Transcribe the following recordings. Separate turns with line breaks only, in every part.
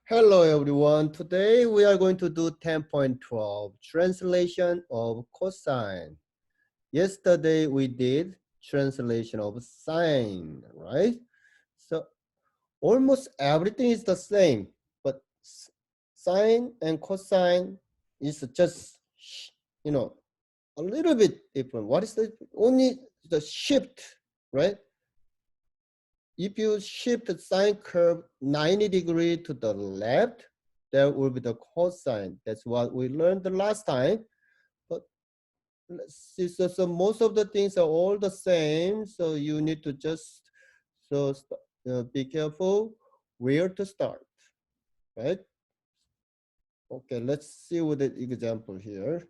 Hello everyone. Today we are going to do 10.12 translation of cosine. Yesterday we did translation of sine, right? So almost everything is the same, but sine and cosine is just, a little bit different. What is the only the shift, right? If you shift the sine curve 90 degrees to the left, that will be the cosine. That's what we learned the last time. But let's see, so most of the things are all the same. So you need to just be careful where to start, right? Okay, let's see with the example here.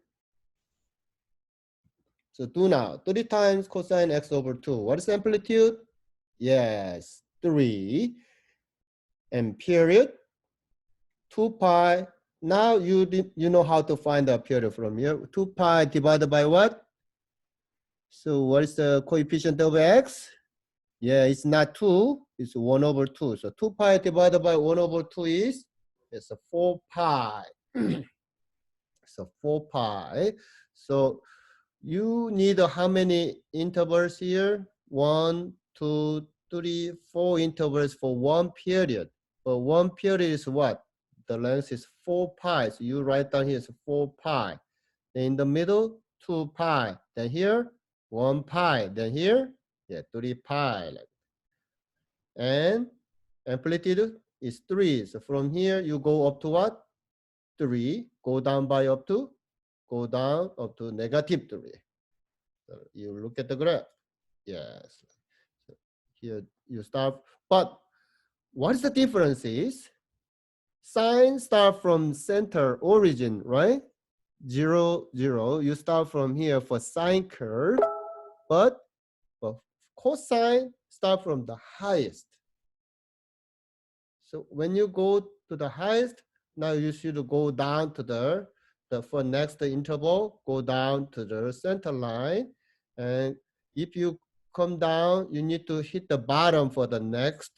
So do now, 30 times cosine x over 2. What is amplitude? Yes, 3. And period, 2 pi. Now you know how to find the period from here. 2 pi divided by what? So what is the coefficient of x? Yeah, it's not 2. It's 1 over 2. So 2 pi divided by 1 over 2 is it's a 4 pi. So 4 pi. So you need how many intervals here? 1, 2, 3, 4 intervals for one period. But one period is what? The length is 4 pi. So you write down here is 4 pi. Then in the middle, 2 pi. Then here, 1 pi. Then here, 3 pi. And amplitude is 3. So from here, you go up to what? 3. Go down by up to? Go down up to negative 3. So you look at the graph. Yes. So here you start. But what is the difference is? Sine start from center origin, right? 0, 0. You start from here for sine curve, but for cosine start from the highest. So when you go to the highest, now you should go down to the for next interval, go down to the center line. And if you come down, you need to hit the bottom for the next,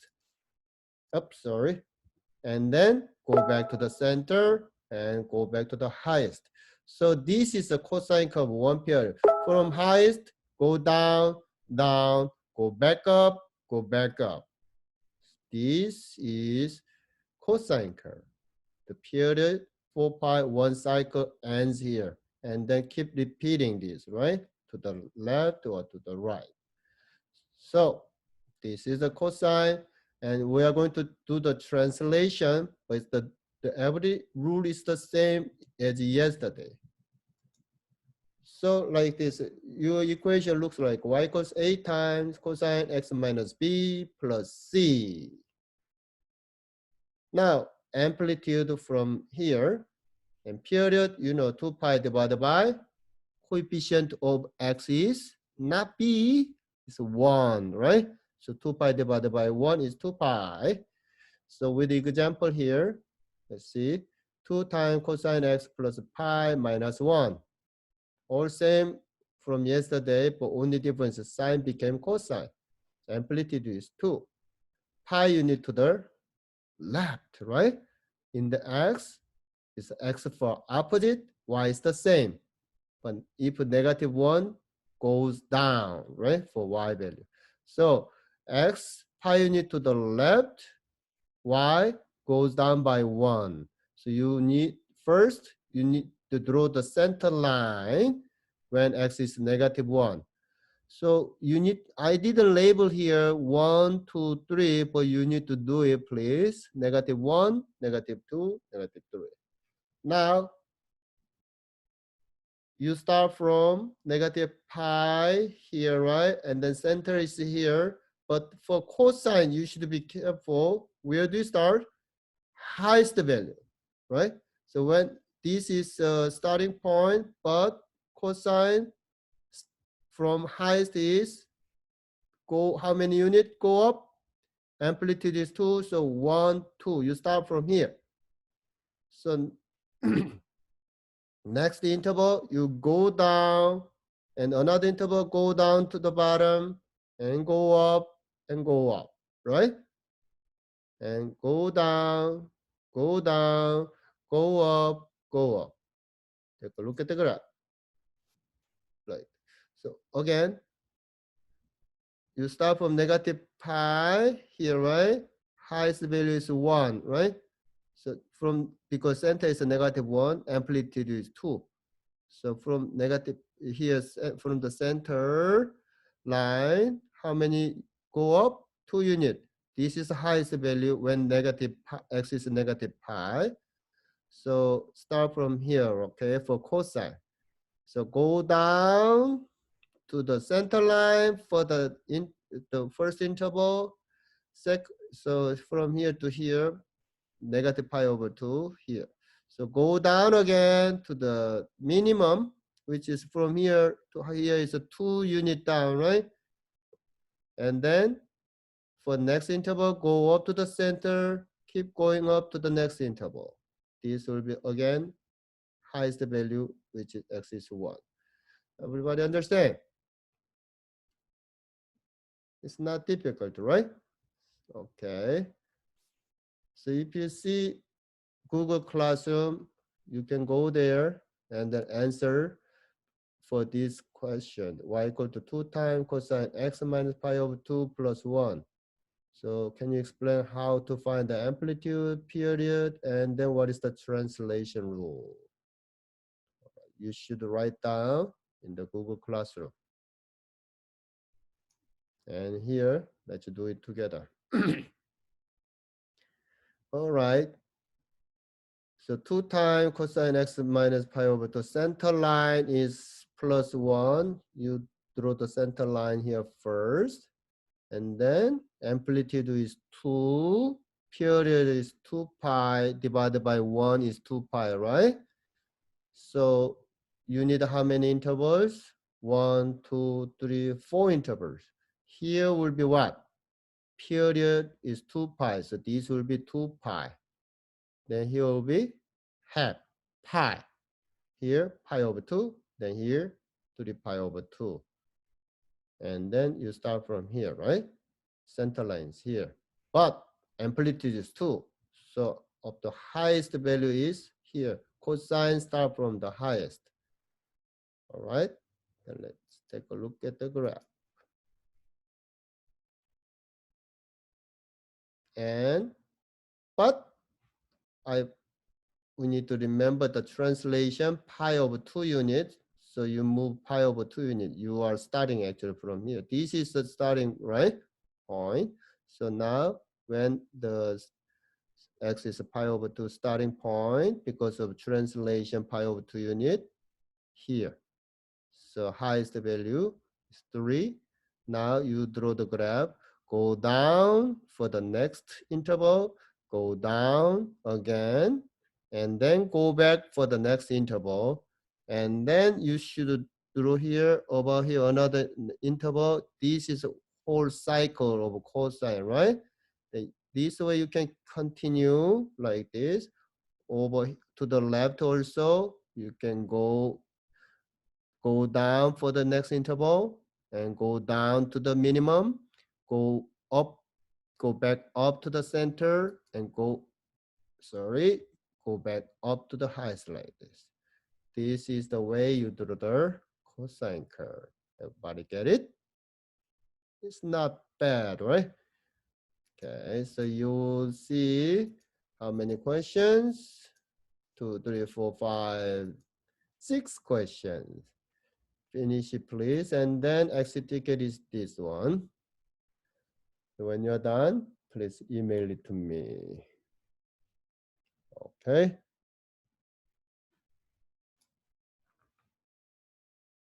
and then go back to the center and go back to the highest. So this is a cosine curve one period. From highest, go down, down, go back up, go back up. This is cosine curve. The period 4 pi, one cycle ends here. And then keep repeating this, right? To the left or to the right. So this is the cosine. And we are going to do the translation, but the every rule is the same as yesterday. So like this, your equation looks like y equals a times cosine x minus b plus c. Now, amplitude from here, and period, 2 pi divided by coefficient of x is not b, it's 1, right? So 2 pi divided by 1 is 2 pi. So with the example here, let's see, 2 times cosine x plus pi minus 1. All same from yesterday, but only difference is sine became cosine. Amplitude is 2. Pi unit to the left, right? In the x, it's x for opposite, y is the same. But if negative 1 goes down, right, for y value. So x pi unit to the left, y goes down by 1. So you need to draw the center line when x is negative 1. So I didn't label here 1, 2, 3, but you need to do it, please. Negative 1, negative 2, negative 3. Now, you start from negative pi here, right? And then center is here. But for cosine, you should be careful. Where do you start? Highest value, right? So when this is a starting point, but cosine from highest is go how many units go up? Amplitude is 2, so 1, 2. You start from here. So next interval, you go down, and another interval go down to the bottom, and go up, right? And go down, go down, go up, go up. Take a look at the graph. Right. So again, you start from negative pi here, right? Highest value is 1, right? So from, because center is a negative 1, amplitude is 2. So from negative, here from the center line, how many go up? 2 units. This is the highest value when negative pi, x is negative pi. So start from here, okay, for cosine. So go down to the center line for the first interval. So from here to here, negative pi over 2 here. So go down again to the minimum, which is from here to here is a 2 unit down, right? And then for next interval, go up to the center, keep going up to the next interval. This will be again highest value, which is x is 1. Everybody understand? It's not difficult, right? Okay. So if you see Google Classroom, you can go there and then answer for this question. Y equal to 2 times cosine x minus pi over 2 plus 1. So can you explain how to find the amplitude, period, and then what is the translation rule? You should write down in the Google Classroom. And here, let's do it together. All right. So 2 times cosine x minus pi over 2. Center line is plus 1. You draw the center line here first. And then amplitude is 2. Period is 2 pi divided by 1 is 2 pi, right? So you need how many intervals? 1, 2, 3, 4 intervals. Here will be what? Period is 2 pi. So this will be 2 pi. Then here will be half pi. Here pi over 2. Then here 3 pi over 2. And then you start from here, right? Center line is here. But amplitude is 2. So of the highest value is here. Cosine start from the highest. All right. Then let's take a look at the graph. And but we need to remember the translation pi over 2 units. So you move pi over 2 units. You are starting actually from here. This is the starting right point. So now when the x is pi over 2 starting point because of translation pi over 2 unit here. So highest value is 3. Now you draw the graph, go down for the next interval, go down again, and then go back for the next interval. And then you should draw here, over here, another interval. This is a whole cycle of cosine, right? This way you can continue like this. Over to the left also, you can go down for the next interval and go down to the minimum, go up, go back up to the center and go back up to the highest like this. This is the way you do the cosine curve. Everybody get it? It's not bad, right? Okay, so you'll see how many questions? 2, 3, 4, 5, 6 questions. Finish it, please. And then exit ticket is this one. So when you're done, please email it to me. Okay.